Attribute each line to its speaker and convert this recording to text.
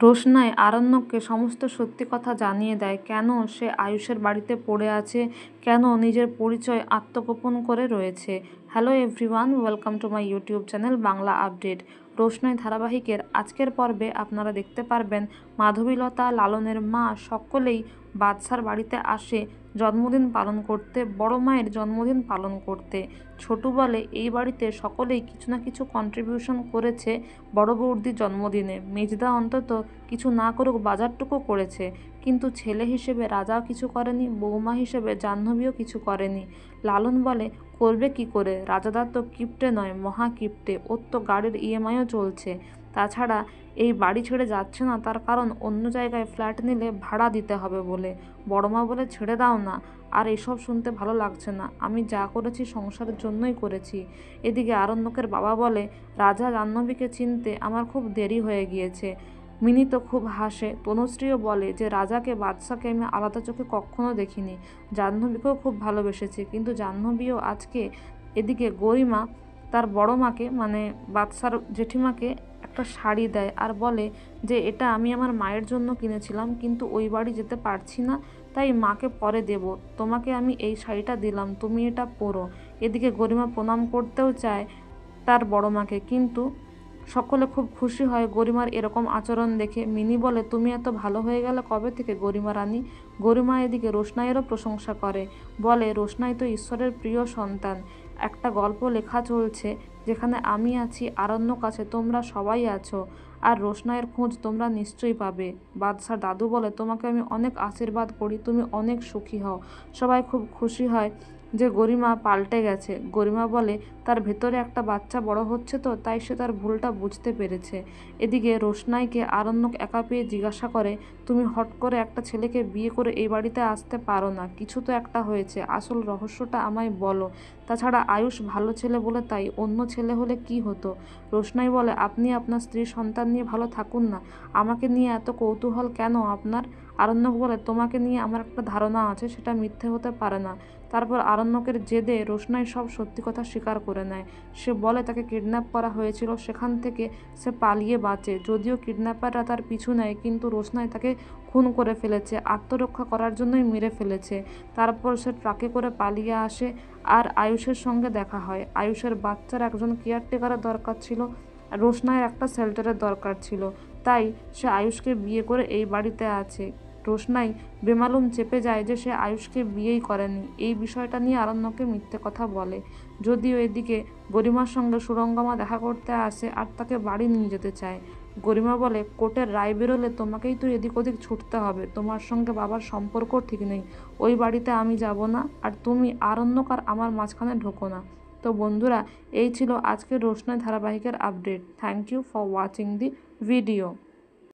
Speaker 1: রোশনাই আরণ্যককে সমস্ত সত্যি কথা জানিয়ে দেয়, কেন সে আয়ুষের বাড়িতে পড়ে আছে, কেন নিজের পরিচয় আত্মগোপন করে রয়েছে। Hello everyone, welcome to my YouTube channel Bangla update. Roshnai ধারাবাহিকের আজকের পর্বে আপনারা দেখতে পারবেন মাধবীলতা, লালনের মা সকলেই বাদশার বাড়িতে আসে জন্মদিন পালন করতে, বড় মায়ের জন্মদিন পালন করতে। ছোটু বলে এই বাড়িতে সকলেই কিছু না কিছু কন্ট্রিবিউশন করেছে বড় বৌদির জন্মদিনে, মেজদা অন্তত কিছু না করুক বাজারটুকু করেছে, কিন্তু ছেলে হিসেবে রাজাও কিছু করেনি, বৌমা হিসেবে জাহ্নবীও কিছু করেনি। লালন বলে করবে কি করে, রাজাদার তো কিপ্টে নয়, মহা কিপ্টে, ওর তো গাড়ির ইএমআইও চলছে। তাছাড়া এই বাড়ি ছেড়ে যাচ্ছে না তার কারণ অন্য জায়গায় ফ্ল্যাট নিলে ভাড়া দিতে হবে বলে। বড়মা বলে ছেড়ে দাও না, আর এসব শুনতে ভালো লাগছে না, আমি যা করেছি সংসারের জন্যই করেছি। এদিকে আরণ্যকের বাবা বলে রাজা জাহ্নবীকে চিনতে আমার খুব দেরি হয়ে গিয়েছে। মিনি তো খুব হাসে, তনুশ্রীও বলে যে রাজাকে বাদশাকে আমি আলাদা চোখে কখনো দেখিনি, জাহ্নবীকেও খুব ভালোবেসেছে, কিন্তু জাহ্নবীও আজকে। এদিকে গরিমা তার বড় মাকে মানে বাদশার জেঠিমাকে একটা শাড়ি দেয় আর বলে যে এটা আমি আমার মায়ের জন্য কিনেছিলাম, কিন্তু ওই বাড়ি যেতে পারছি না, তাই মাকে পরে দেব, তোমাকে আমি এই শাড়িটা দিলাম, তুমি এটা পরো। এদিকে গরিমা প্রণাম করতেও চায় তার বড় মাকে, কিন্তু সকলে খুব খুশি হয় গরিমার এরকম আচরণ দেখে। মিনি বলে তুমি এত ভালো হয়ে গেলে কবে থেকে গরিমা রানী। গরিমা এদিকে রোশনাইয়েরও প্রশংসা করে, বলে রোশনাই তো ঈশ্বরের প্রিয় সন্তান। একটা গল্প লেখা চলছে যেখানে আমি আছি, আরণ্যক আছে, তোমরা সবাই আছো, আর রোশনাইয়ের খোঁজ তোমরা নিশ্চয়ই পাবে। বাদশার দাদু বলে তোমাকে আমি অনেক আশীর্বাদ করি, তুমি অনেক সুখী হও। সবাই খুব খুশি হয় যে গরিমা পাল্টে গেছে। গরিমা বলে তার ভেতরে একটা বাচ্চা বড় হচ্ছে, তো তাই সে তার ভুলটা বুঝতে পেরেছে। এদিকে রোশনাইকে আরণ্যক একা পেয়ে জিজ্ঞাসা করে তুমি হট করে একটা ছেলেকে বিয়ে করে এই বাড়িতে আসতে পারো না, কিছু তো একটা হয়েছে, আসল রহস্যটা আমায় বলো। তাছাড়া আয়ুষ ভালো ছেলে বলে তাই, অন্য ছেলে হলে কি হতো। রোশনাই বলে আপনি আপনার স্ত্রী সন্তান নিয়ে ভালো থাকুন না, আমাকে নিয়ে এত কৌতূহল কেন আপনার। আরণ্যক বলে তোমাকে নিয়ে আমার একটা ধারণা আছে, সেটা মিথ্যে হতে পারে না। তারপর আরণ্যকের জেদে রোশনাই সব সত্যি কথা স্বীকার করে নেয়। সে বলে তাকে কিডন্যাপ করা হয়েছিল, সেখান থেকে সে পালিয়ে বাঁচে, যদিও কিডন্যাপাররা তার পিছু নেয়, কিন্তু রোশনাই তাকে খুন করে ফেলেছে, আত্মরক্ষা করার জন্যই মেরে ফেলেছে। তারপর সে ট্রাকে করে পালিয়ে আসে আর আয়ুষের সঙ্গে দেখা হয়। আয়ুষের বাচ্চার একজন কেয়ারটেকারের দরকার ছিল, রোশনাইয়ের একটা শেল্টারের দরকার ছিল, তাই সে আয়ুষকে বিয়ে করে এই বাড়িতে আছে। রোশনাই বেমালুম চেপে যায় যে সে আয়ুষকে বিয়েই করেনি, এই বিষয়টা নিয়ে আরণ্যকে মিথ্যে কথা বলে। যদিও এদিকে গরিমার সঙ্গে সুরঙ্গমা দেখা করতে আসে আর তাকে বাড়ি নিয়ে যেতে চায়। গরিমা বলে কোর্টের রায় বেরোলে তোমাকেই তো এদিক ওদিক ছুটতে হবে, তোমার সঙ্গে বাবার সম্পর্ক ঠিক নেই, ওই বাড়িতে আমি যাব না, আর তুমি আরণ্যক আর আমার মাঝখানে ঢোকো না। তো বন্ধুরা, এই ছিল আজকের রোশনাই ধারাবাহিকের update. Thank you for watching the video.